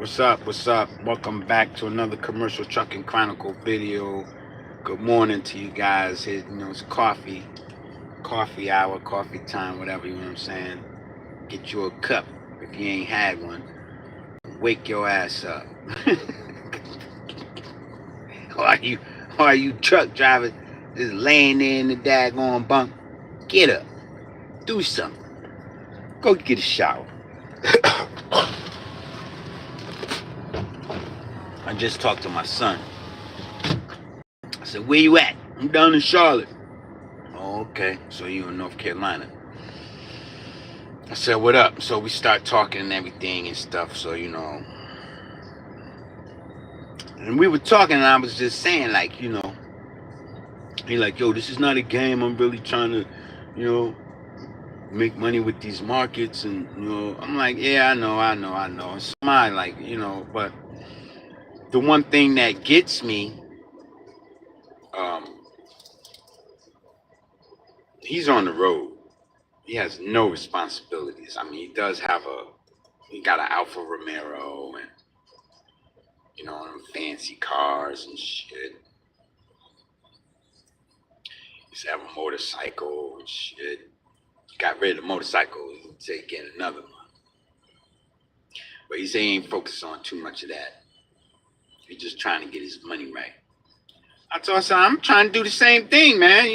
What's up? What's up? Welcome back to another commercial trucking chronicle video. Good morning to you guys. Here, it's coffee hour, coffee time, whatever, you know what I'm saying? Get you a cup if you ain't had one. Wake your ass up. or are you truck drivers just laying there in the daggone bunk? Get up. Do something. Go get a shower. I just talked to my son. I said, "Where you at?" "I'm down in Charlotte." "Oh, okay. So you in North Carolina." I said, "What up?" So we start talking and everything and stuff. So, and we were talking and I was just saying, like, he like, "Yo, this is not a game. I'm really trying to, you know, make money with these markets." And, I'm like, "Yeah, I know. It's mine, like, but the one thing that gets me, um, he's on the road. He has no responsibilities. I mean, he got an Alfa Romero and, them fancy cars and shit. He's have a motorcycle and shit. Got rid of the motorcycle. He said get another one. But he said he ain't focused on too much of that. He's just trying to get his money right. I told him, I'm trying to do the same thing, man.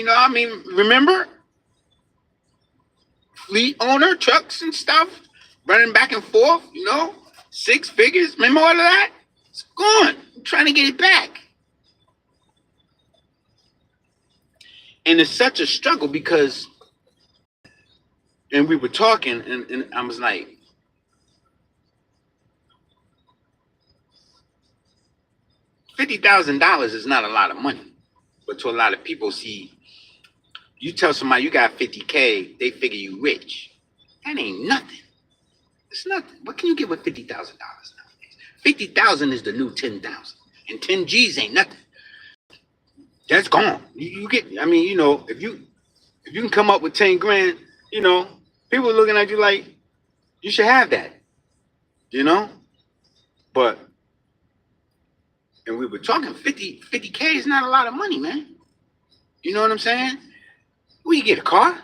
Remember? Fleet owner, trucks and stuff, running back and forth, 6 figures. Remember all of that? It's gone. I'm trying to get it back. And it's such a struggle because, and we were talking, and I was like, $50,000 is not a lot of money. But to a lot of people, see, you tell somebody you got 50K, they figure you rich. That ain't nothing. It's nothing. What can you get with $50,000 nowadays? 50,000 is the new 10,000, and 10 G's ain't nothing. That's gone. You get. I mean, if you can come up with 10 grand, people are looking at you like you should have that. You know, but and we were talking 50K is not a lot of money, man. You know what I'm saying? Where you get a car?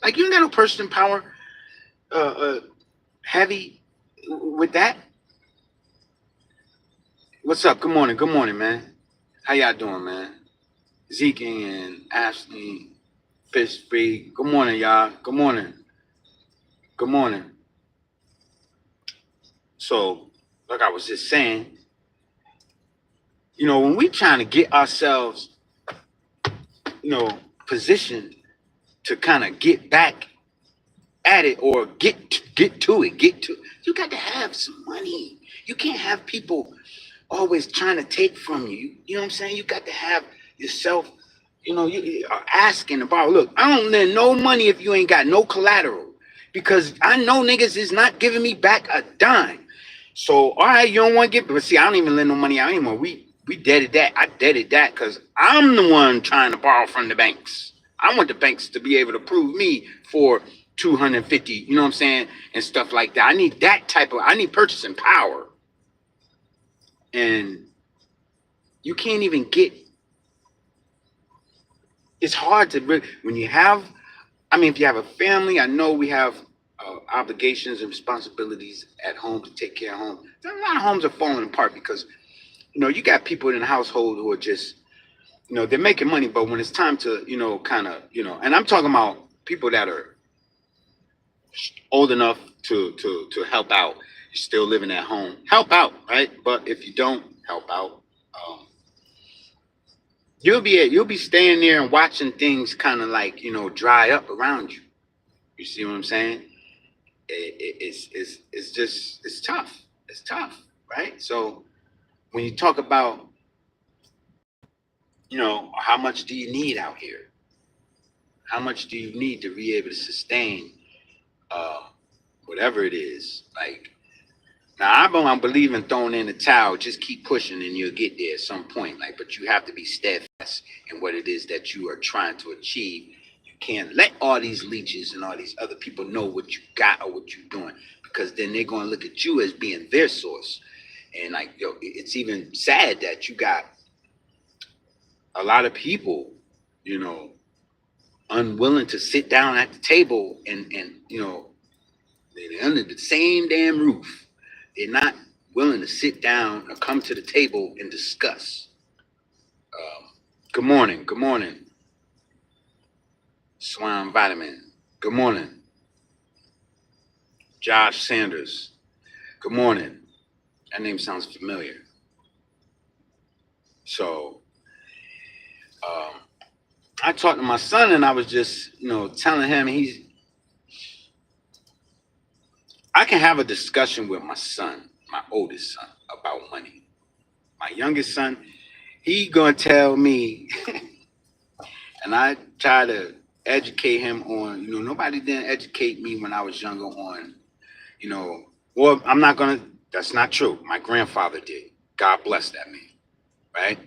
Like you ain't got no purchasing power heavy with that. What's up? Good morning, man. How y'all doing, man? Zeke and Ashley, Fish Free. Good morning, y'all. Good morning. Good morning. So, like I was just saying, when we trying to get ourselves, positioned to kind of get back at it or get to it, you got to have some money. You can't have people always trying to take from you. You know what I'm saying? You got to have yourself, you are asking about, look, I don't lend no money if you ain't got no collateral because I know niggas is not giving me back a dime. So, all right, you don't want to get, but see, I don't even lend no money out anymore. We deaded that. I deaded that because I'm the one trying to borrow from the banks. I want the banks to be able to prove me for 250, you know what I'm saying, and stuff like that. I need purchasing power. And you can't even it's hard to, when you have, if you have a family, I know we have obligations and responsibilities at home to take care of home. A lot of homes are falling apart because, you got people in the household who are just, they're making money, but when it's time to, kind of, and I'm talking about people that are old enough to help out, you're still living at home, help out, right? But if you don't help out, you'll be staying there and watching things kind of like dry up around you. You see what I'm saying? It's just it's tough. It's tough, right? So when you talk about how much do you need out here? How much do you need to be able to sustain uh, whatever it is? Like now, I don't believe in throwing in the towel. Just keep pushing, and you'll get there at some point. Like, but you have to be steadfast in what it is that you are trying to achieve. You can't let all these leeches and all these other people know what you got or what you're doing, because then they're going to look at you as being their source. And like, yo, it's even sad that you got a lot of people, you know, unwilling to sit down at the table and you know, they're under the same damn roof. They're not willing to sit down or come to the table and discuss. Good morning. Good morning. Swan Vitamin. Good morning. Josh Sanders. Good morning. That name sounds familiar. So I talked to my son and I was just, you know, telling him I can have a discussion with my son, my oldest son, about money. My youngest son, he gonna tell me, and I try to educate him on, you know, nobody didn't educate me when I was younger on, you know, well, that's not true. My grandfather did. God bless that man, right?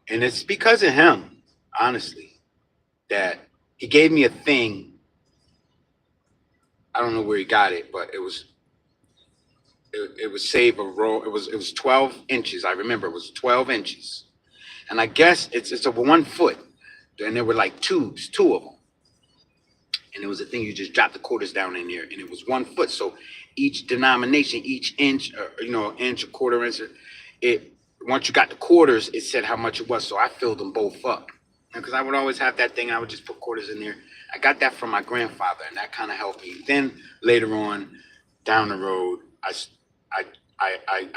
And it's because of him, honestly, that he gave me a thing. I don't know where he got it, but it was save a roll. It was 12 inches. I remember it was 12 inches, and I guess it's a 1 foot, and there were like tubes, two of them, and it was a thing you just drop the quarters down in there, and it was 1 foot. So each denomination, each inch, or, you know, inch, a quarter inch, it once you got the quarters, it said how much it was. So I filled them both up, because I would always have that thing. I would just put quarters in there. I got that from my grandfather, and that kind of helped me. Then later on, down the road, I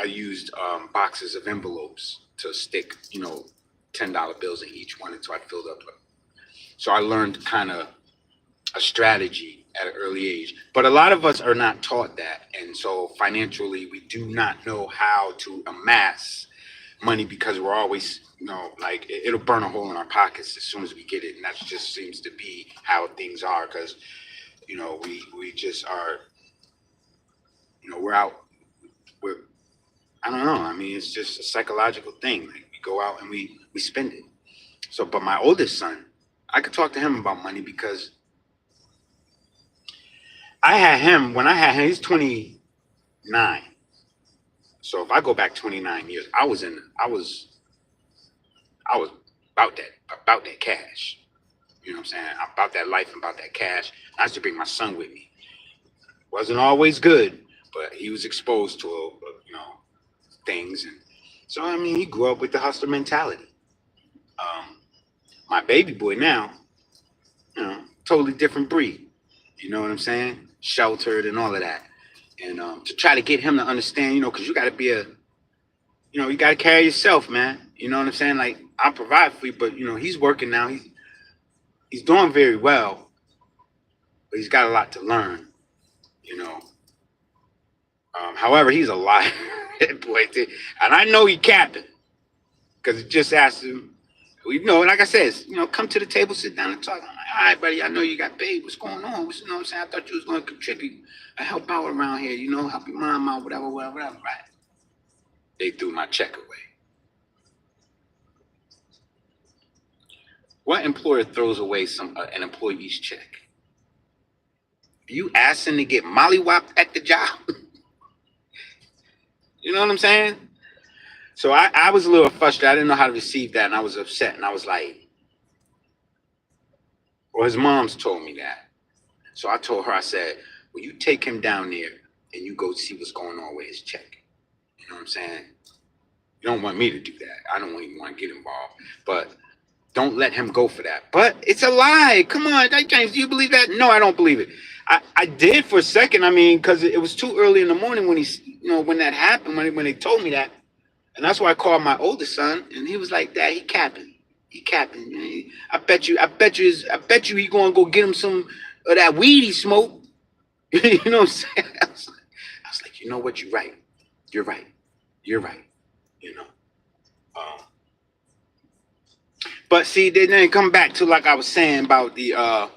used boxes of envelopes to stick, you know, $10 bills in each one until I filled up. So I learned kind of a strategy at an early age. But a lot of us are not taught that, and so financially, we do not know how to amass money because we're always, you know, like it'll burn a hole in our pockets as soon as we get it, and that just seems to be how things are. Because you know, we just are, you know, we're I don't know. I mean, it's just a psychological thing. Like we go out and we spend it. So, but my oldest son, I could talk to him about money because I had him when I had him. He's 29. So if I go back 29 years, I was about that cash. You know what I'm saying? About that life and about that cash. I used to bring my son with me. Wasn't always good, but he was exposed to you know, things, and so I mean, he grew up with the hustler mentality. My baby boy now, you know, totally different breed. You know what I'm saying? Sheltered and all of that. And to try to get him to understand, you know, because you got to be you know, you got to carry yourself, man. You know what I'm saying? Like I provide for you, but you know, he's working now. He's doing very well, but he's got a lot to learn. You know. However, he's a liar, boy, and I know he capping because it just asked him. You know, like I said, you know, come to the table, sit down and talk. I'm like, all right, buddy, I know you got paid. What's going on? You know what I'm saying? I thought you was going to contribute, help out around here, you know, help your mom out, whatever, right? They threw my check away. What employer throws away an employee's check? Are you asking to get mollywopped at the job? You know what I'm saying? So I was a little frustrated. I didn't know how to receive that, and I was upset. And I was like, well, his mom's told me that. So I told her, I said, well, you take him down there and you go see what's going on with his check. You know what I'm saying? You don't want me to do that. I don't even want to get involved. But don't let him go for that. But it's a lie. Come on, James, do you believe that? No, I don't believe it. I did for a second. I mean, because it was too early in the morning when when that happened, when they told me that. And that's why I called my oldest son, and he was like, Dad, he capping. He capping. I bet you he gonna go get him some of that weed he smoked. You know what I'm saying? I was like, you know what? You're right. You're right. You're right. You know. But see, then come back to like I was saying about the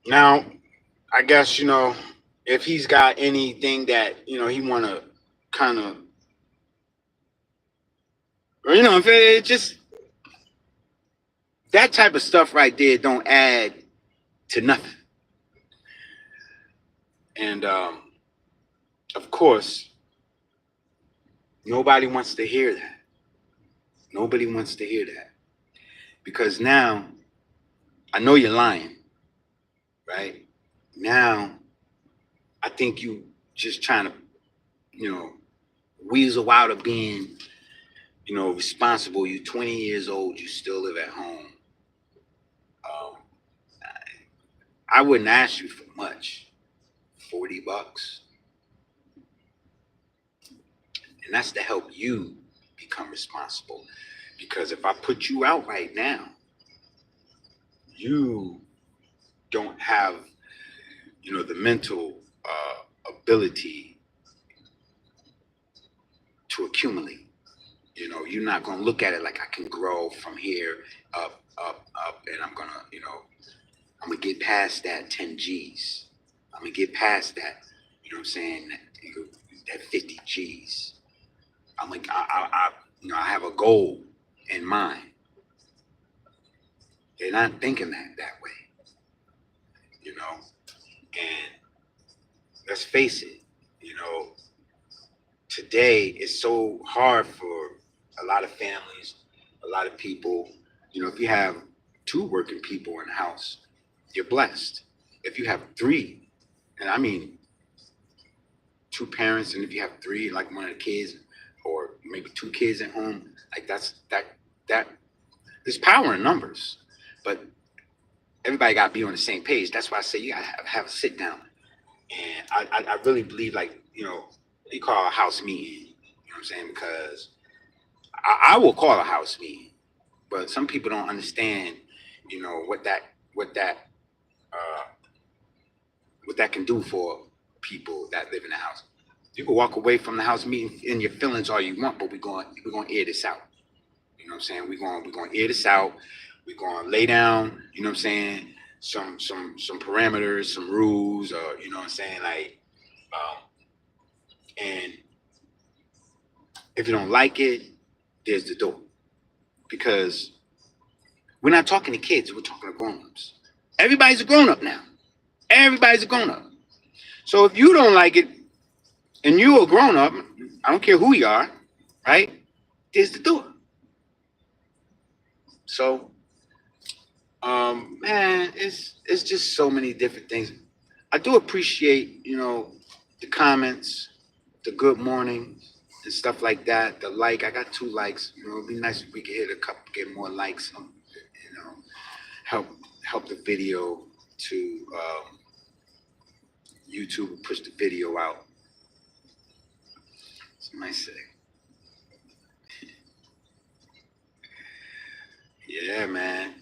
now, I guess, you know, if he's got anything that, you know, he wanna kind of, or you know, if it just that type of stuff right there don't add to nothing. And of course, nobody wants to hear that. Nobody wants to hear that. Because now I know you're lying, right? Now I think you just trying to, you know, weasel out of being, responsible. You're 20 years old. You still live at home. Um, I wouldn't ask you for much, $40, and that's to help you become responsible. Because if I put you out right now, you don't have, the mental ability to accumulate. You're not going to look at it like I can grow from here up, and I'm gonna get past that 10 G's. I'm gonna get past that. You know what I'm saying? That 50 G's. I'm like, I have a goal in mind. They're not thinking that way. And let's face it. Today it's so hard for a lot of families, a lot of people. If you have two working people in the house, you're blessed. If you have three, and I mean two parents, and if you have three, like one of the kids, or maybe two kids at home, like that. There's power in numbers, but everybody got to be on the same page. That's why I say you got to have a sit down, and I really believe, like, they call a house meeting. You know what I'm saying? Because I will call a house meeting, but some people don't understand, what that uh, what that can do for people that live in the house. You can walk away from the house meeting in your feelings all you want, but we're going to air this out. You know what I'm saying? We're going to air this out. We're going to lay down. You know what I'm saying? Some parameters, some rules, or you know what I'm saying? Like, and if you don't like it, there's the door. Because we're not talking to kids. We're talking to grown-ups. Everybody's a grown-up now. Everybody's a grown-up. So if you don't like it, and you're a grown-up, I don't care who you are, right? There's the door. So, man, it's just so many different things. I do appreciate, the comments, the good morning, and stuff like that. The like, I got 2 likes. It'd be nice if we could hit a couple, get more likes. Help help the video to YouTube push the video out. Somebody say, yeah, man.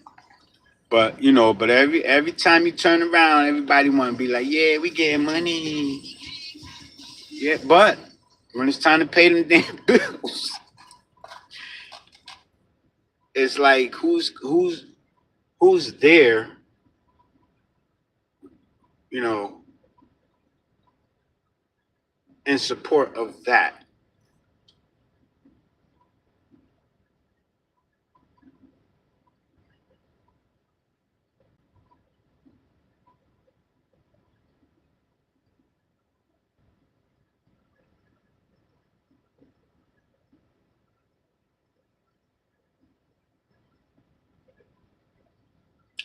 But but every time you turn around, everybody want to be like, yeah, we getting money. Yeah, but when it's time to pay them damn bills, it's like who's there, you know, in support of that.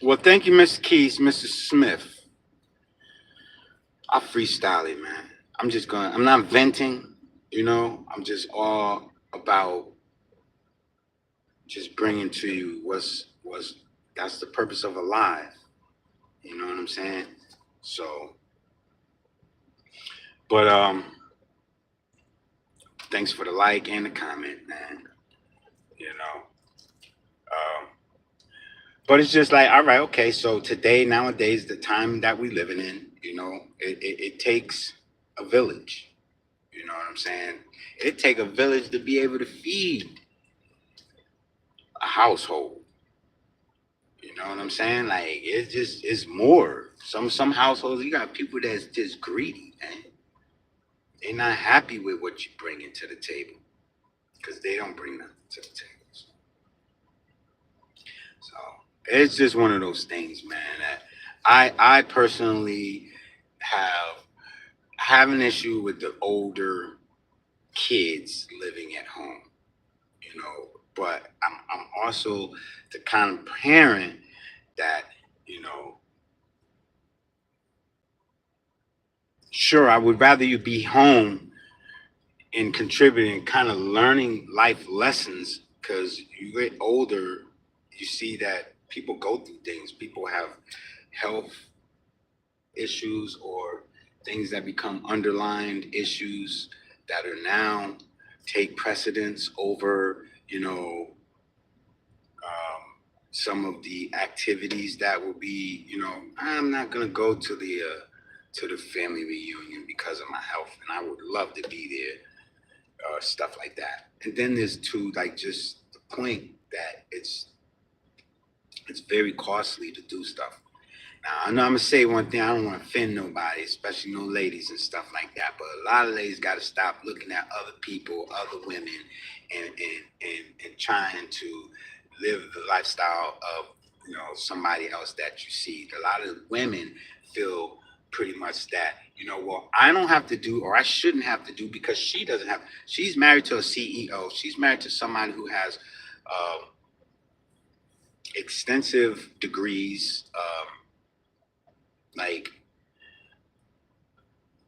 Well, thank you, Mr. Keys, Mr. Smith. I freestyle it, man. I'm not venting, I'm just all about just bringing to you what's that's the purpose of a live. You know what I'm saying? So, but thanks for the like and the comment, man. You know, um, but it's just like, all right, okay. So today, nowadays, the time that we living in, it takes a village. You know what I'm saying? It take a village to be able to feed a household. You know what I'm saying? Like it's more. Some households, you got people that's just greedy, man. They're not happy with what you bring into the table because they don't bring nothing to the table. So it's just one of those things, man. That I personally have, I have an issue with the older kids living at home, but I'm also the kind of parent that, you know, sure, I would rather you be home and contributing, kind of learning life lessons, because you get older, you see that people go through things. People have health issues or things that become underlined issues that are now take precedence over, um, some of the activities that will be, I'm not going to go to the family reunion because of my health, and I would love to be there, stuff like that. And then there's two, like, just the point that it's very costly to do stuff. Now, I know I'm gonna say one thing. I don't want to offend nobody, especially no ladies and stuff like that. But a lot of ladies got to stop looking at other people, other women, and trying to live the lifestyle of, somebody else that you see. A lot of women feel pretty much that, well, I don't have to do, or I shouldn't have to do, because she doesn't have. She's married to a CEO. She's married to somebody who has extensive degrees. Like,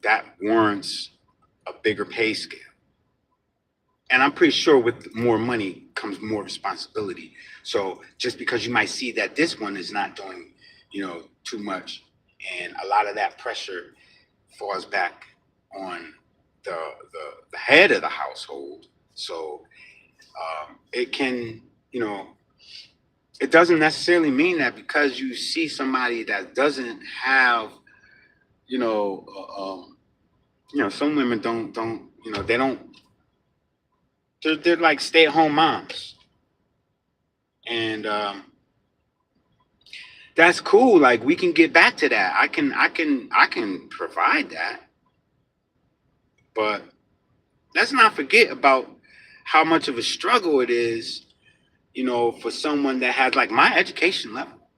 that warrants a bigger pay scale. And I'm pretty sure with more money comes more responsibility. So just because you might see that this one is not doing, too much, and a lot of that pressure falls back on the head of the household. So it can, it doesn't necessarily mean that because you see somebody that doesn't have, you know, some women don't, they don't. They're like stay-at-home moms, and that's cool. Like, we can get back to that. I can provide that, but let's not forget about how much of a struggle it is, for someone that has like my education level.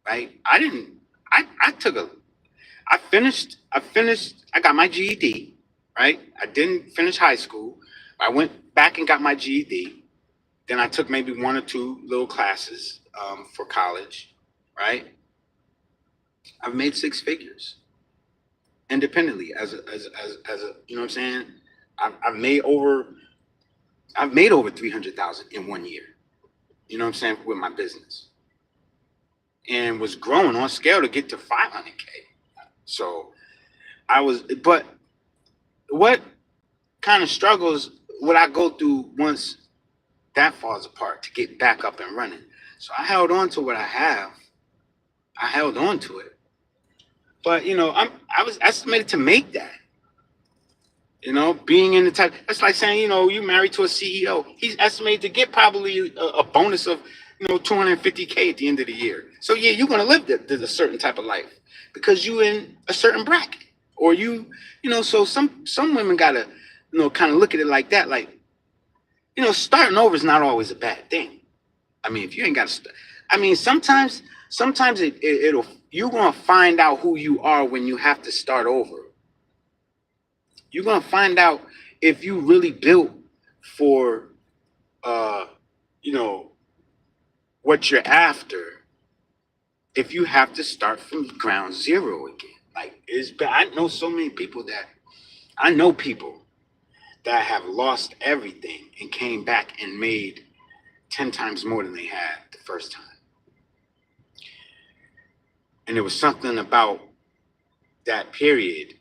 Right? I didn't. I took a. I got my GED. Right? I didn't finish high school. I went back and got my GED. Then I took maybe one or two little classes, for college. Right? I've made six figures independently as a, you know what I'm saying. I've made over $300,000 in 1 year. You know what I'm saying, with my business, and was growing on scale to get to 500K. So but what kind of struggles would I go through once that falls apart to get back up and running? So I held on to what I have. I held on to it, but I was estimated to make that. Being in the type, that's like saying, you married to a CEO. He's estimated to get probably a bonus of, 250K at the end of the year. So yeah, you're gonna live a certain type of life because you in a certain bracket, or So some women gotta, kind of look at it like that. Like, starting over is not always a bad thing. I mean, if you ain't got to, I mean, sometimes it'll, you're gonna find out who you are when you have to start over. You're gonna find out if you really built for, uh, you know, what you're after. If you have to start from ground zero again, like, I know so many people that I know people that have lost everything and came back and made 10 times more than they had the first time. And there was something about that period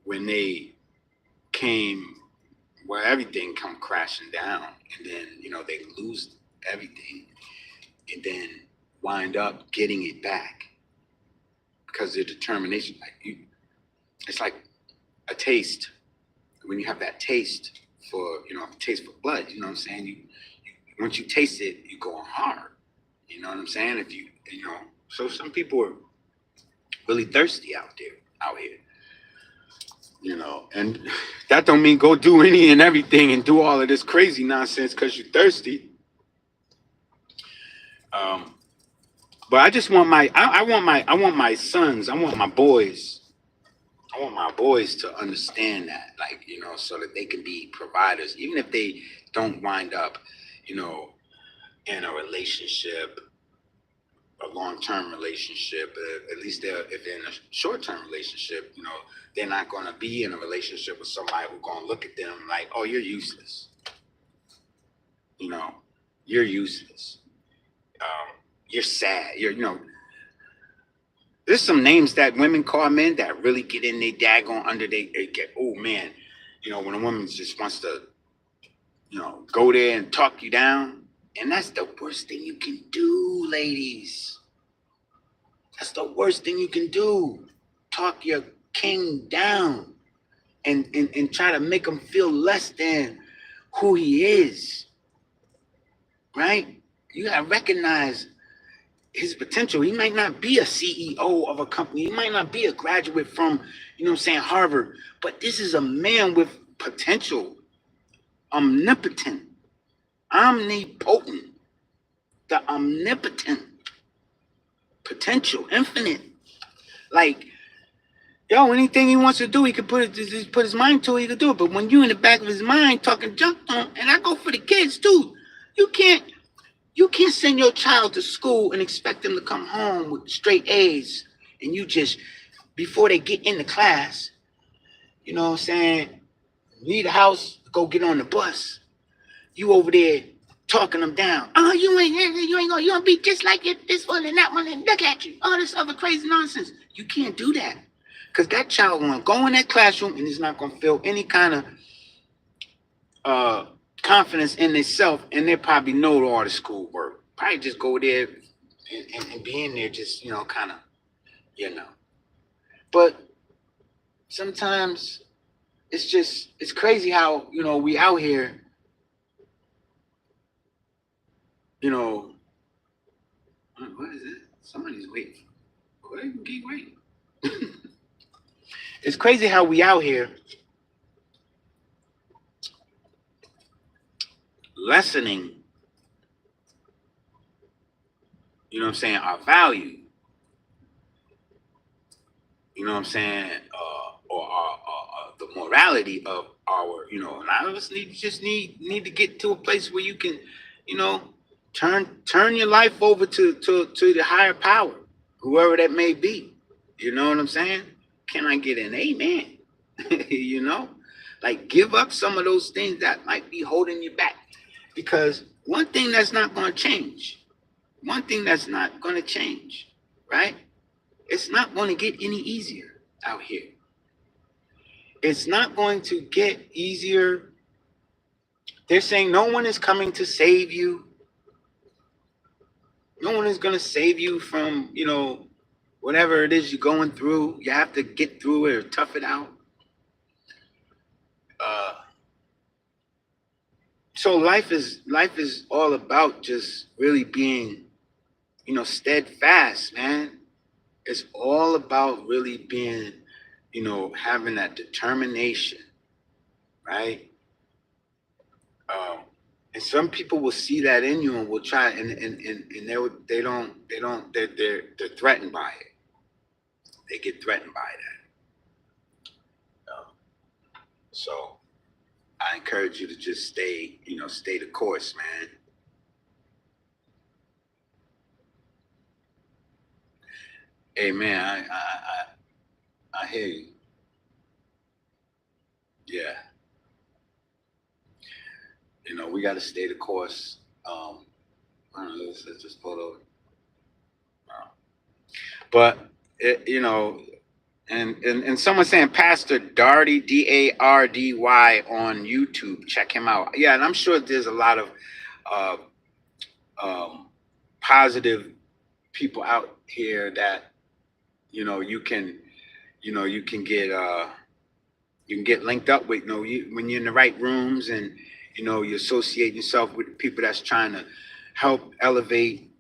when they came, where everything come crashing down, and then they lose everything, and then wind up getting it back because of their determination. It's like a taste. When you have that taste for, taste for blood, you know what I'm saying? Once you taste it, you go on hard. You know what I'm saying? If so some people are really thirsty out here. And that don't mean go do any and everything and do all of this crazy nonsense because you're thirsty. But I just want I want my sons, I want my boys I want my boys to understand that, like, so that they can be providers, even if they don't wind up, you know, in a relationship, a long-term relationship. At least if they're in a short-term relationship, they're not going to be in a relationship with somebody who's going to look at them like, oh, you're useless. You're useless. You're sad. There's some names that women call men that really get in their daggone under they get, oh man, when a woman just wants to, go there and talk you down. And that's the worst thing you can do, ladies. That's the worst thing you can do. Talk your king down and try to make him feel less than who he is. Right? You gotta recognize his potential. He might not be a CEO of a company. He might not be a graduate from, Harvard. But this is a man with potential. Omnipotent. Omnipotent. The omnipotent. Potential. Infinite. Like, anything he wants to do, he could put his mind to it, he could do it. But when you in the back of his mind talking junk on, and I go for the kids too, you can't send your child to school and expect them to come home with straight A's, and you just, before they get into class, leave the house, go get on the bus. You over there talking them down. Oh, you gonna be just like it, this one and that one, and look at you. All this other crazy nonsense. You can't do that. Because that child gonna go in that classroom and is not gonna feel any kind of confidence in themselves, and they probably know all the school work. Probably just go there and be in there just, kind of, But sometimes it's crazy how, we out here, what is it? Somebody's waiting. Go ahead and keep waiting. It's crazy how we out here lessening, our value, or the morality of our, a lot of us need to get to a place where you can, turn your life over to the higher power, whoever that may be. You know what I'm saying? Can I get an amen? Like, give up some of those things that might be holding you back. Because one thing that's not going to change, right? It's not going to get any easier out here. It's not going to get easier. They're saying no one is coming to save you. No one is going to save you from, whatever it is you're going through. You have to get through it or tough it out. So life is all about just really being, steadfast, man. It's all about really being, having that determination, right? And some people will see that in you and will try, and they're threatened by it. They get threatened by that. So I encourage you to just stay the course, man. Hey, man, I hear you. Yeah. We got to stay the course. I don't know, let's just pull over. But, and someone saying Pastor Dardy, Dardy on YouTube. Check him out. Yeah, and I'm sure there's a lot of positive people out here that, you can get linked up with, when you're in the right rooms, and you associate yourself with people that's trying to help elevate,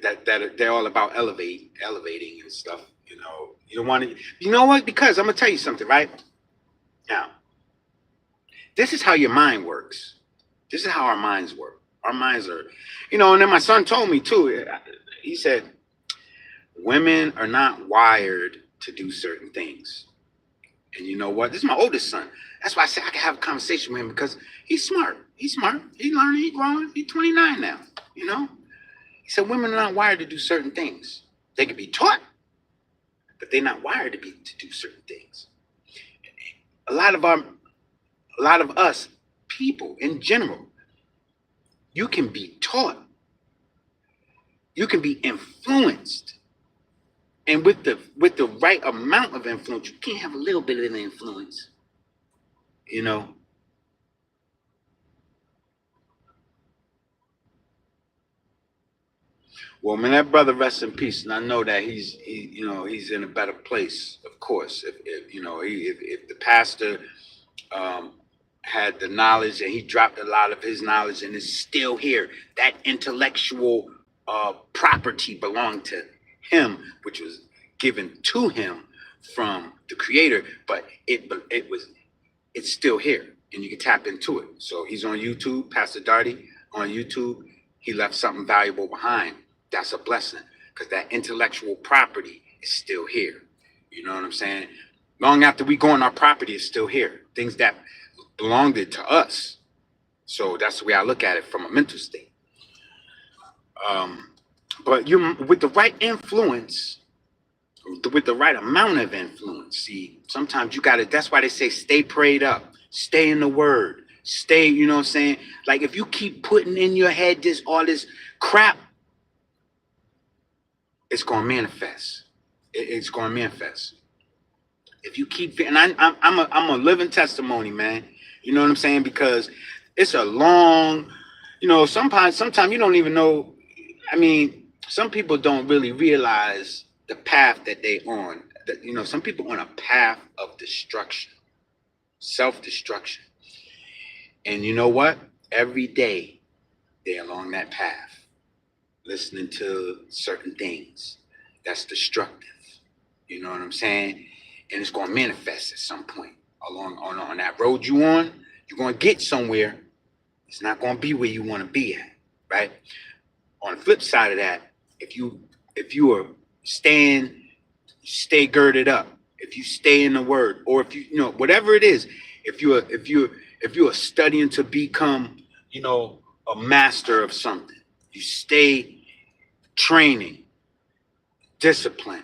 that they're all about elevating and stuff. You don't want to, what? Because I'm gonna tell you something, right? Now, this is how your mind works. This is how our minds work. Our minds are, and then my son told me too. He said, Women are not wired to do certain things. And you know what? This is my oldest son. That's why I say I can have a conversation with him because he's smart. He's smart. He's learning. He's growing. He's 29 now. You know? He said women are not wired to do certain things. They can be taught, but they're not wired to do certain things. A lot of our, a lot of us people in general, you can be taught, you can be influenced, and with the right amount of influence, you can't have a little bit of influence. You know, well, man, that brother rests in peace, and I know that he's in a better place. Of course, if you know, if the pastor um, had the knowledge and he dropped a lot of his knowledge and is still here, that intellectual property belonged to him, which was given to him from the Creator, but it's still here, and you can tap into it. So he's on YouTube, Pastor Darty on YouTube. He left something valuable behind. That's a blessing because that intellectual property is still here. You know what I'm saying? Long after we go on, our property is still here. Things that belonged to us. So that's the way I look at it from a mental state. But you, with the right influence, with the right amount of influence, see, sometimes you gotta, that's why they say stay prayed up, stay in the word, stay, you know what I'm saying? Like if you keep putting in your head all this crap, it's gonna manifest. It's gonna manifest. If you keep, and I'm a living testimony, man. You know what I'm saying? Because it's a long, sometimes you don't even know. I mean, some people don't really realize the path that they on. That some people on a path of destruction, self-destruction. And you know what? Every day they're along that path, listening to certain things that's destructive. You know what I'm saying? And it's going to manifest at some point along on that road you on. You're going to get somewhere. It's not going to be where you want to be at, right? On the flip side of that, if you are stay girded up, if you stay in the word, or if whatever it is, if you are studying to become a master of something, you stay training, discipline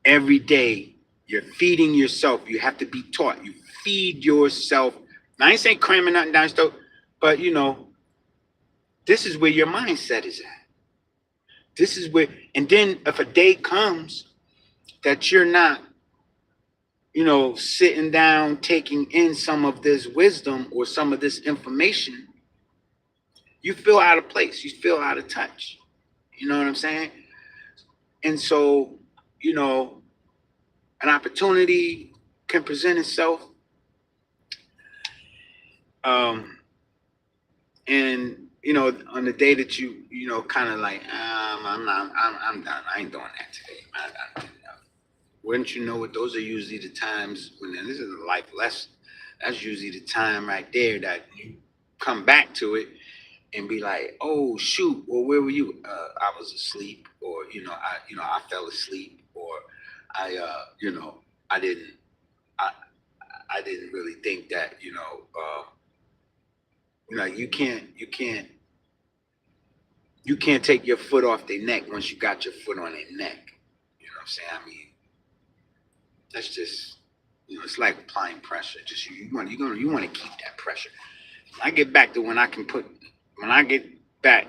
every day. You're feeding yourself. You have to be taught. You feed yourself. Now, I ain't saying cramming nothing down your throat, but this is where your mindset is at. This is where, and then if a day comes that you're not, sitting down, taking in some of this wisdom or some of this information, you feel out of place. You feel out of touch. You know what I'm saying? And so, an opportunity can present itself. And on the day that you kind of like, I'm done. I ain't doing that today. Wouldn't you know it? Those are usually the times when, and this is a life lesson. That's usually the time right there that you come back to it and be like, oh shoot, well, where were you? I was asleep, or I fell asleep, or I didn't I I didn't really think that you can't take your foot off their neck once you got your foot on their neck. You know what I'm saying? I mean, that's just it's like applying pressure. Just you want to keep that pressure. When I get back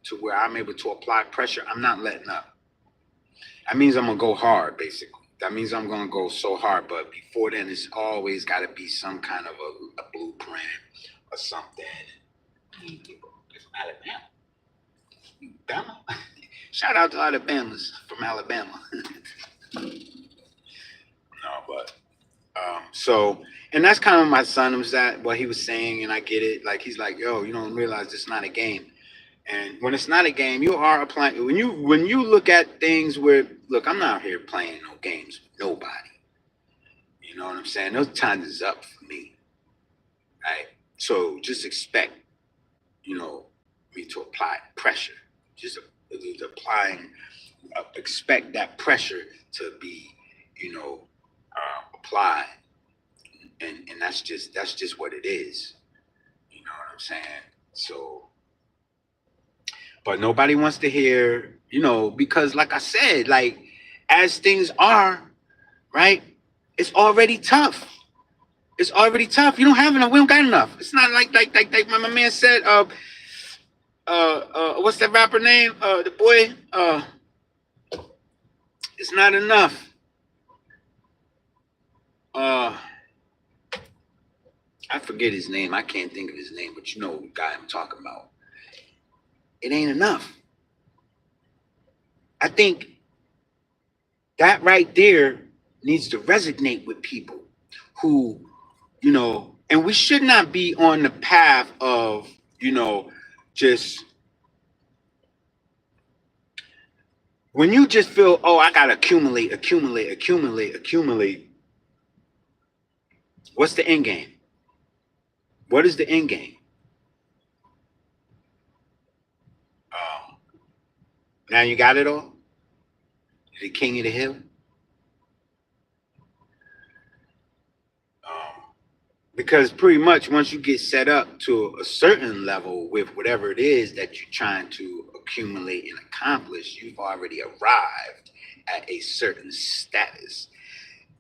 to where I'm able to apply pressure, I'm not letting up. That means I'm gonna go hard, basically. That means I'm gonna go so hard. But before then, it's always got to be some kind of a blueprint or something. People from Alabama. Alabama. Shout out to Alabamas from Alabama. No, but so, and that's kind of my son was that what he was saying, and I get it. Like he's like, yo, you don't realize it's not a game. And when it's not a game, you are applying. When you look at things where, look, I'm not here playing no games with nobody. You know what I'm saying? Those times is up for me, right? So just expect, me to apply pressure. Just applying expect that pressure to be, applied, and that's just what it is. You know what I'm saying? So, but nobody wants to hear, because like I said, like as things are, right? It's already tough. It's already tough. You don't have enough. We don't got enough. It's not like my man said. What's that rapper name? The boy. It's not enough. Uh, I forget his name. I can't think of his name, but you know the guy I'm talking about. It ain't enough. I think that right there needs to resonate with people who, and we should not be on the path of, just when you just feel, oh, I gotta accumulate. What's the end game? What is the end game? Um, Now you got it all. You're the king of the hill. Um, because pretty much once you get set up to a certain level with whatever it is that you're trying to accumulate and accomplish, you've already arrived at a certain status.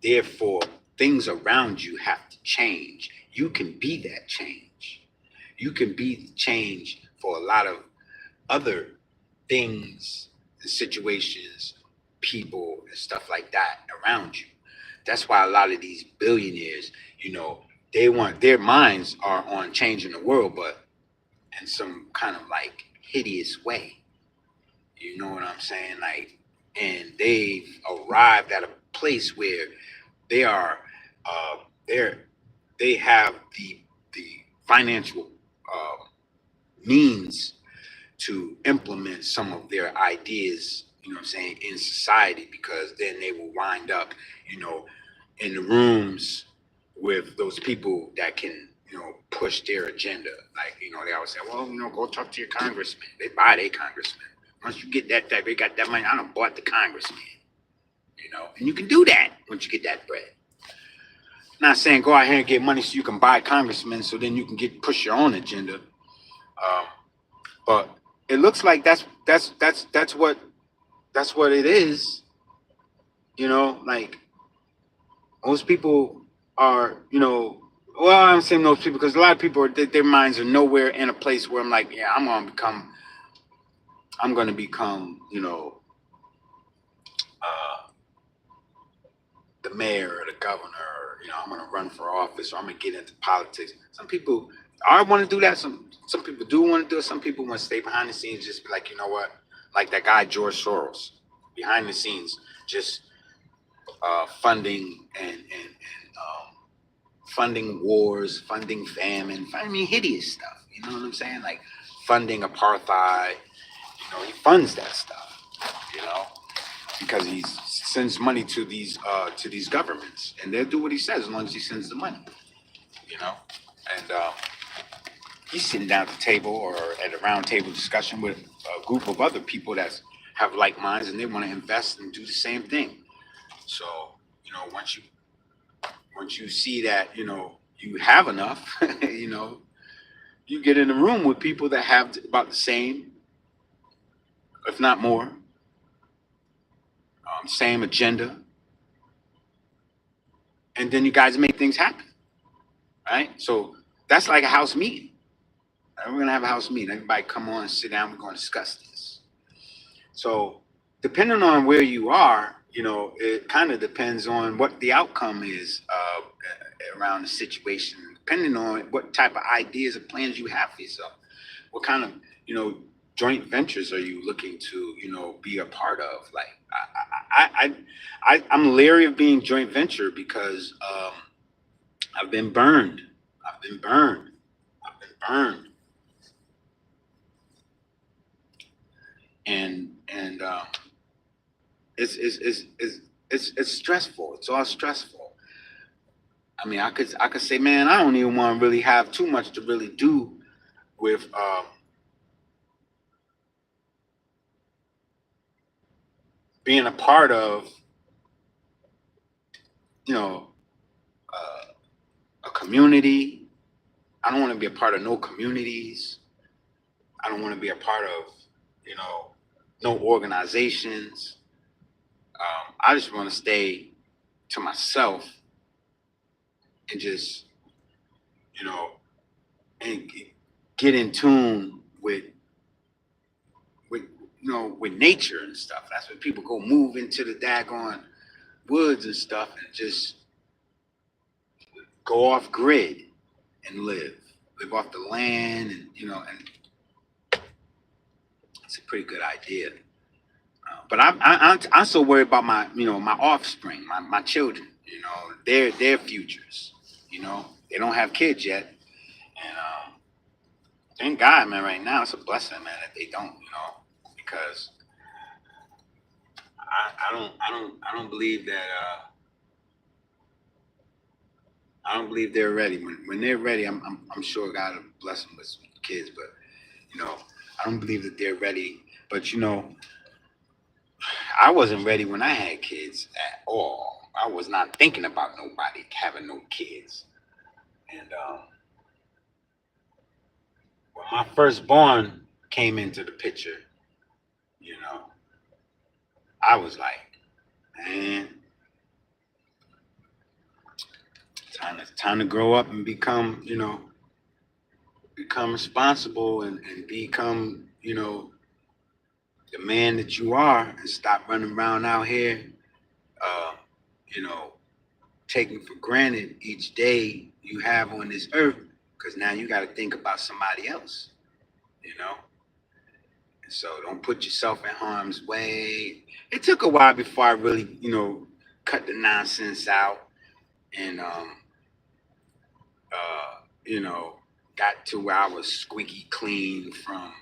Therefore, things around you have to change. You can be that change. You can be the change for a lot of other things, situations, people, and stuff like that around you. That's why a lot of these billionaires, they want their minds are on changing the world, but in some kind of like hideous way. You know what I'm saying? Like, and they've arrived at a place where they are, uh, they're, they have the financial uh, means to implement some of their ideas, what I'm saying, in society, because then they will wind up, you know, in the rooms with those people that can, push their agenda. Like, they always say, well, go talk to your congressman. They buy their congressman. Once you get that, they got that money, I done bought the congressman, and you can do that once you get that bread. Not saying go out here and get money so you can buy congressmen so then you can push your own agenda. But it looks like that's what it is. Like most people are, well, I'm saying most people because a lot of people their minds are nowhere in a place where I'm like, yeah, I'm gonna become, uh, the mayor or the governor, or, I'm gonna run for office or I'm gonna get into politics. Some people I want to do that. Some people do want to do it. Some people want to stay behind the scenes, just be like, you know what, like that guy George Soros, behind the scenes, just funding and funding wars, funding famine, hideous stuff. You know what I'm saying? Like funding apartheid. He funds that stuff. You know, because he sends money to these governments, and they'll do what he says as long as he sends the money. You know, and he's sitting down at the table or at a round table discussion with a group of other people that have like minds, and they want to invest and do the same thing. So, once you see that, you have enough, you get in a room with people that have about the same, if not more, same agenda, and then you guys make things happen, right? So that's like a house meeting. Right? We're gonna have a house meeting. Everybody come on and sit down. We're gonna discuss this. So depending on where you are, it kind of depends on what the outcome is around the situation, depending on what type of ideas or plans you have for yourself. What kind of, joint ventures are you looking to, be a part of? Like, I'm leery of being joint venture because I've been burned. I've been burned. I've been burned. And it's stressful. It's all stressful. I mean, I could say, man, I don't even want to really have too much to really do with being a part of, you know, a community. I don't want to be a part of no communities. I don't want to be a part of, you know, no organizations. I just want to stay to myself and just, you know, and get in tune with with nature and stuff. That's when people go move into the daggone woods and stuff and just go off grid and live off the land, and and it's a pretty good idea. But I'm so worried about my offspring, my children, their futures. They don't have kids yet, and thank God, man. Right now, it's a blessing, man, that they don't, because I don't believe that I don't believe they're ready. When they're ready, I'm sure God will bless them with some kids, but I don't believe that they're ready. But I wasn't ready when I had kids at all. I was not thinking about nobody having no kids. And when my firstborn came into the picture, you know, I was like, man, time to grow up and become responsible and become, the man that you are, and stop running around out here, uh, you know, taking for granted each day you have on this earth, because now you got to think about somebody else, you know. And so don't put yourself in harm's way. It took a while before I really, cut the nonsense out and, you know, got to where I was squeaky clean from,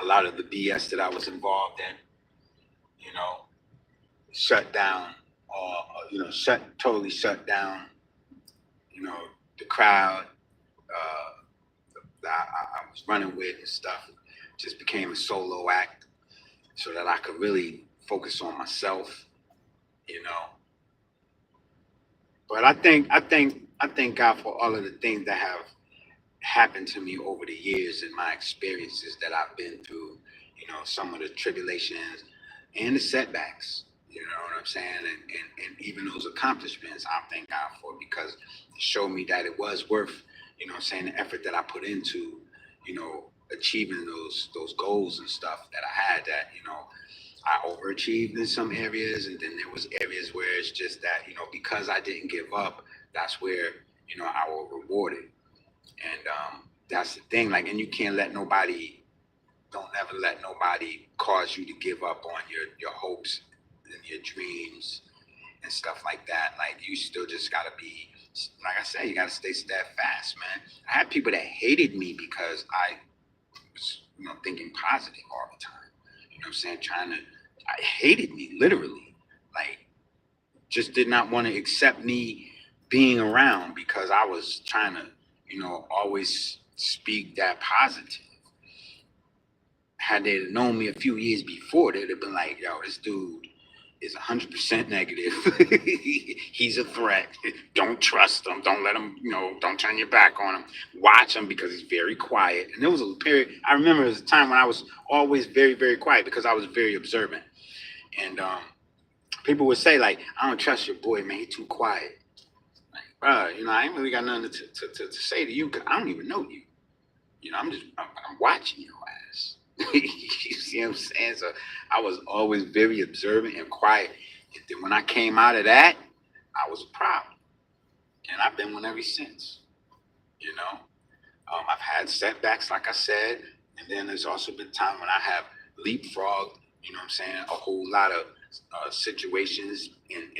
a lot of the BS that I was involved in, you know, shut down, totally shut down, the crowd that I was running with and stuff. Just became a solo act so that I could really focus on myself, you know. But I thank God for all of the things that have happened to me over the years and my experiences that I've been through, some of the tribulations and the setbacks, you know what I'm saying? And even those accomplishments I thank God for, because it showed me that it was worth, the effort that I put into, achieving those goals and stuff that I had, that, I overachieved in some areas, and then there was areas where it's just that, because I didn't give up, that's where, I was rewarded. And that's the thing, like, and you can't don't ever let nobody cause you to give up on your hopes and your dreams and stuff like that. Like, you still just gotta be, like I said, you gotta stay steadfast, man. I had people that hated me because I was, thinking positive all the time. You know what I'm saying? I hated me literally. Like, just did not want to accept me being around because I was trying to, always speak that positive. Had they known me a few years before, they'd have been like, yo, this dude is 100% negative. He's a threat. Don't trust him. Don't let him, don't turn your back on him. Watch him because he's very quiet. And there was a period, I remember there was a time when I was always very, very quiet because I was very observant. And people would say, like, I don't trust your boy, man. He's too quiet. Like, bro, I ain't really got nothing to say to you because I don't even know you. I'm watching your ass. You see what I'm saying? So I was always very observant and quiet. And then when I came out of that, I was a problem. And I've been one ever since. You know, I've had setbacks, like I said. And then there's also been time when I have leapfrogged, a whole lot of situations and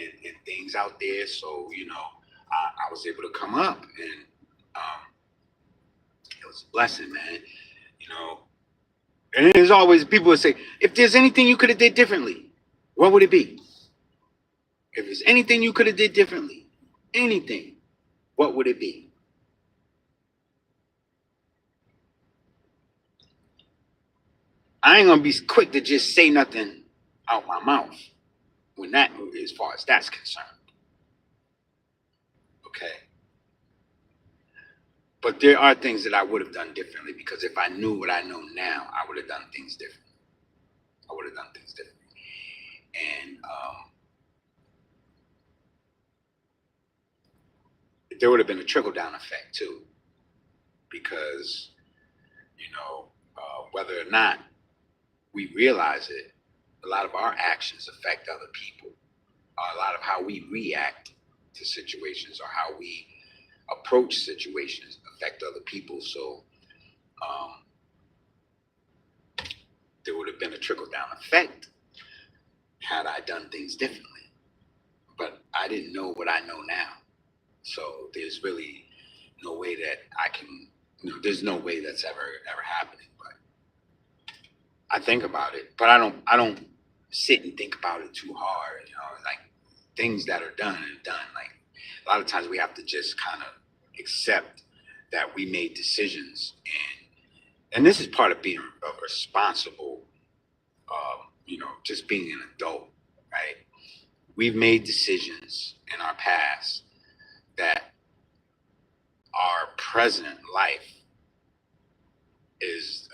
things out there. So, I was able to come up, and it was a blessing, man. You know, and there's always people would say, if there's anything you could have did differently, what would it be? If there's anything you could have did differently, anything, what would it be? I ain't gonna be quick to just say nothing out my mouth when that, as far as that's concerned. Okay. But there are things that I would have done differently, because if I knew what I know now, I would have done things differently. I would have done things differently. And there would have been a trickle down effect too, because, whether or not we realize it, a lot of our actions affect other people. A lot of how we react to situations or how we approach situations affect other people. So there would have been a trickle down effect had I done things differently. But I didn't know what I know now. So there's really no way that I can, there's no way that's ever happening. But I think about it, but I don't sit and think about it too hard. Like things that are done and done. Like a lot of times we have to just kind of accept that we made decisions, and this is part of being a responsible, just being an adult, right? We've made decisions in our past that our present life is,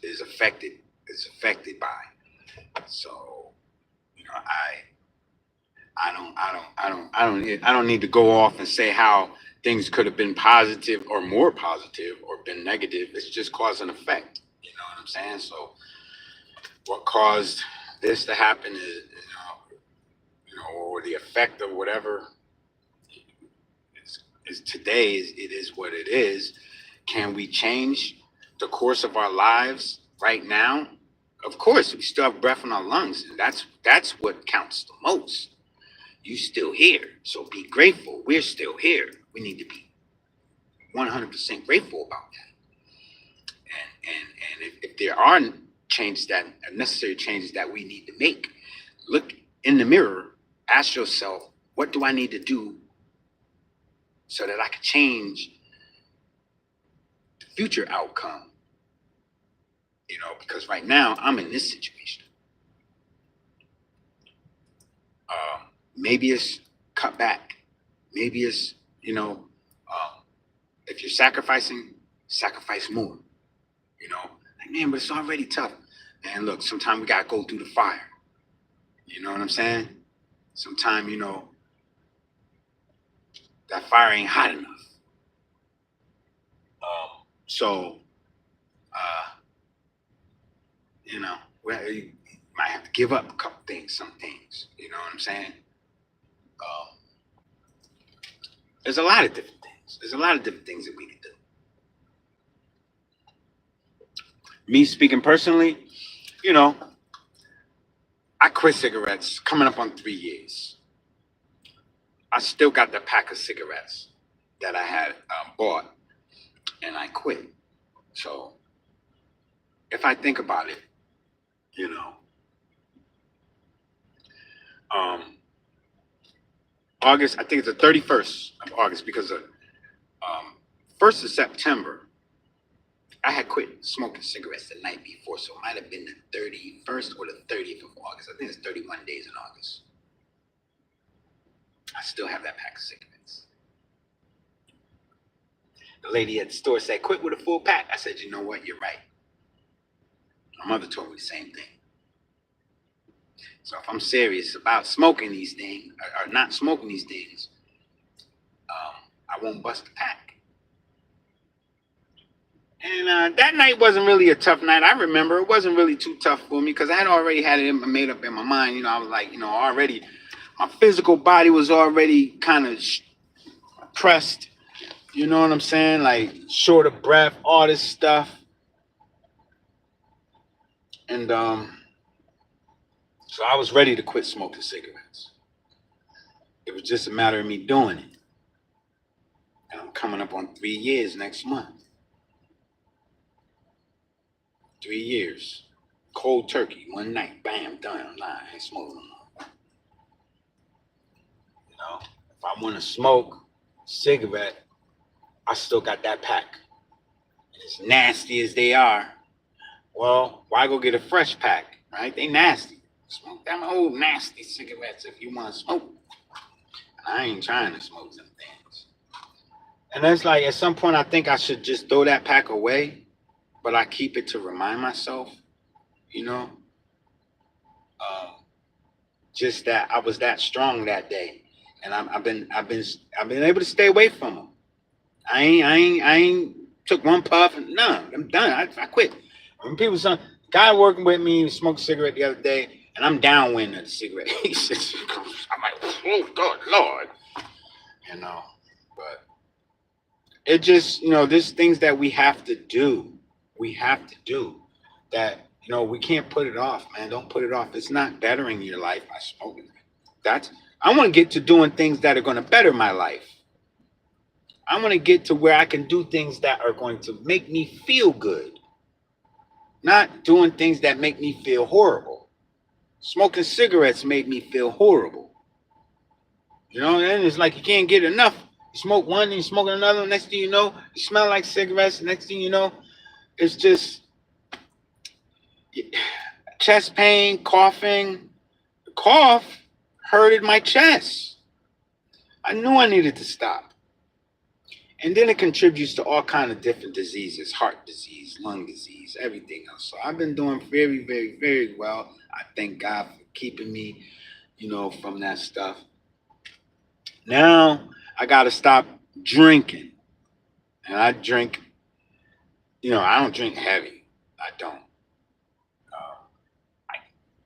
is affected by. So, I don't need to go off and say how things could have been positive or more positive or been negative. It's just cause and effect. You know what I'm saying? So, what caused this to happen is, or the effect of whatever is today. It is what it is. Can we change the course of our lives right now? Of course, we still have breath in our lungs, and that's what counts the most. You still here, so be grateful. We're still here. We need to be 100% grateful about that. And if there are changes that necessary changes that we need to make, look in the mirror, ask yourself, what do I need to do so that I can change the future outcome? Because right now I'm in this situation. Maybe it's cut back. Maybe it's, if you're sacrificing, sacrifice more. Like, man, but it's already tough. Man, look, sometimes we gotta go through the fire. You know what I'm saying? Sometimes, that fire ain't hot enough. So, well, you might have to give up a couple things, some things. You know what I'm saying? There's a lot of different things. There's a lot of different things that we can do. Me speaking personally, I quit cigarettes coming up on 3 years. I still got the pack of cigarettes that I had bought, and I quit. So if I think about it, August, I think it's the 31st of August, because the 1st of September, I had quit smoking cigarettes the night before, so it might have been the 31st or the 30th of August. I think it's 31 days in August. I still have that pack of cigarettes. The lady at the store said, quit with a full pack. I said, you know what? You're right. My mother told me the same thing. So if I'm serious about smoking these things, or not smoking these things, I won't bust the pack. And that night wasn't really a tough night. I remember it wasn't really too tough for me, because I had already had it made up in my mind. I was like, already, my physical body was already kind of pressed. You know what I'm saying? Like short of breath, all this stuff. And so I was ready to quit smoking cigarettes. It was just a matter of me doing it. And I'm coming up on 3 years next month. 3 years. Cold turkey, one night, bam, done. I'm not, I ain't smoking no more. If I want to smoke cigarette, I still got that pack. As nasty as they are, well, why go get a fresh pack, right? They nasty. Smoke them old nasty cigarettes if you want to smoke. I ain't trying to smoke them things. And that's like, at some point, I think I should just throw that pack away, but I keep it to remind myself, you know, um, just that I was that strong that day, and I've been able to stay away from them. I ain't took one puff and no, I'm done. I quit. When people say, guy working with me smoked a cigarette the other day, and I'm downwind of the cigarette. He says, I'm like, oh God, Lord, you know. But it just, there's things that we have to do. We have to do that. We can't put it off, man. Don't put it off. It's not bettering your life by smoking. That's I want to get to doing things that are going to better my life. I want to get to where I can do things that are going to make me feel good, not doing things that make me feel horrible. Smoking cigarettes made me feel horrible. And it's like you can't get enough. You smoke one, and you smoke another. Next thing you know, you smell like cigarettes. Next thing you know, it's just chest pain, coughing. The cough hurted my chest. I knew I needed to stop. And then it contributes to all kind of different diseases, heart disease, lung disease, everything else. So I've been doing very, very, very well. I thank God for keeping me, from that stuff. Now I got to stop drinking. And I drink, I don't drink heavy. I don't. I,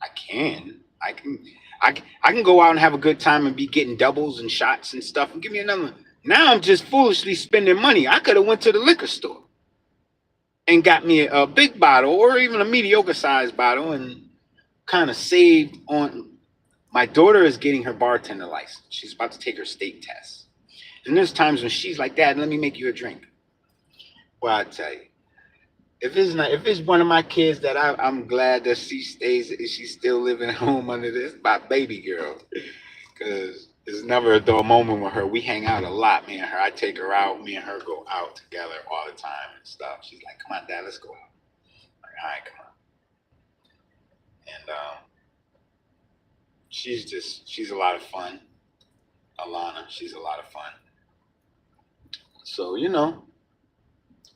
I can. I can go out and have a good time and be getting doubles and shots and stuff and give me another one. Now I'm just foolishly spending money. I could have went to the liquor store and got me a big bottle or even a mediocre sized bottle and kind of saved on. My daughter is getting her bartender license. She's about to take her state test. And there's times when she's like, Dad, let me make you a drink. Well, I tell you, if it's one of my kids that I'm glad that she's still living at home under this, my baby girl. Because there's never a dull moment with her. We hang out a lot, me and her. I take her out. Me and her go out together all the time and stuff. She's like, come on, Dad, let's go out. I'm like, all right, come on. And she's a lot of fun. Alana, she's a lot of fun. So,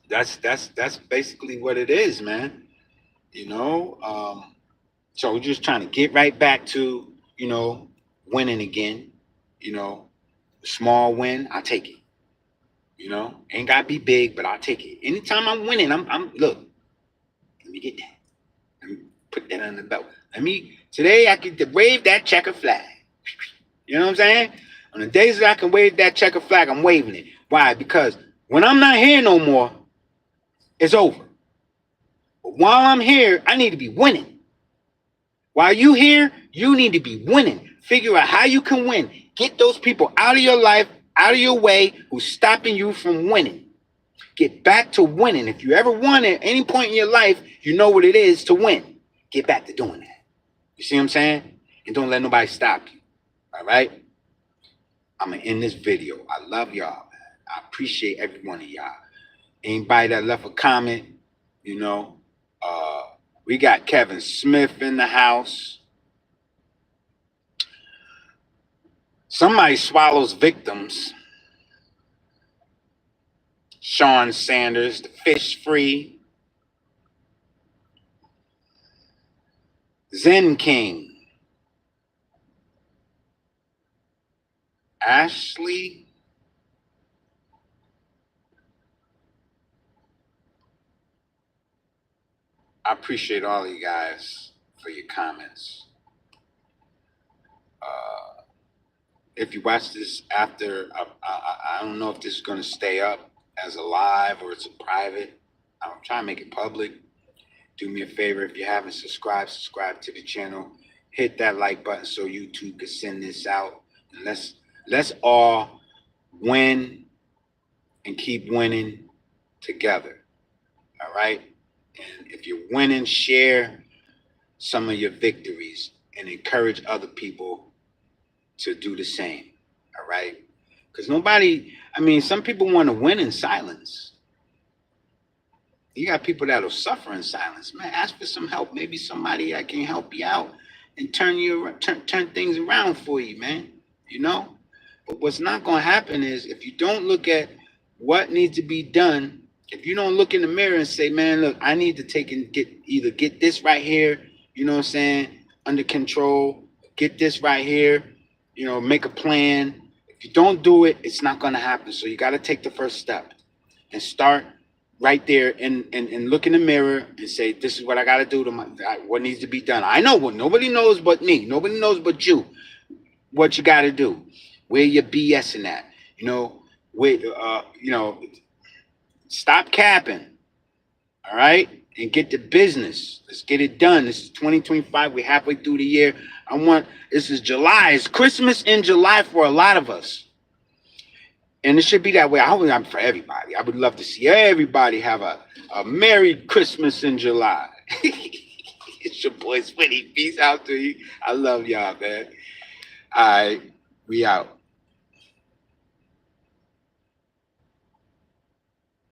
that's basically what it is, man. So we're just trying to get right back to, winning again. Small win, I take it. Ain't gotta be big, but I'll take it. Anytime I'm winning, I'm look. Let me get that. Let me put that on the belt. Today I can wave that checker flag. You know what I'm saying? On the days that I can wave that checker flag, I'm waving it. Why? Because when I'm not here no more, it's over. But while I'm here, I need to be winning. While you here, you need to be winning. Figure out how you can win. Get those people out of your life, out of your way, who's stopping you from winning. Get back to winning. If you ever won at any point in your life, you know what it is to win. Get back to doing that. You see what I'm saying? And don't let nobody stop you. All right? I'm going to end this video. I love y'all, man. I appreciate every one of y'all. Anybody that left a comment, we got Kevin Smith in the house. Somebody swallows victims. Sean Sanders, the fish free. Zen King. Ashley. I appreciate all of you guys for your comments. If you watch this after, I don't know if this is going to stay up as a live or it's a private. I'm trying to make it public. Do me a favor, if you haven't subscribed, subscribe to the channel. Hit that like button so YouTube can send this out. And let's all win and keep winning together. All right? And if you're winning, share some of your victories and encourage other people to do the same. All right? Because some people want to win in silence. You got people that'll suffer in silence. Man, ask for some help. Maybe somebody that can help you out and turn things around for you, man. You know? But what's not gonna happen is if you don't look at what needs to be done, if you don't look in the mirror and say, man, look, I need to take and get this right here, you know what I'm saying, under control, get this right here, make a plan. If you don't do it, it's not gonna happen. So you gotta take the first step and start right there and look in the mirror and say, this is what I got to do what needs to be done. I know what nobody knows but me. Nobody knows but you what you got to do. Where your BS in that, where, stop capping. All right. And get to business. Let's get it done. This is 2025. We're halfway through the year. This is July. It's Christmas in July for a lot of us. And it should be that way. I'm for everybody. I would love to see everybody have a Merry Christmas in July. It's your boy Swinny. Peace out to you. I love y'all, man. All right. We out.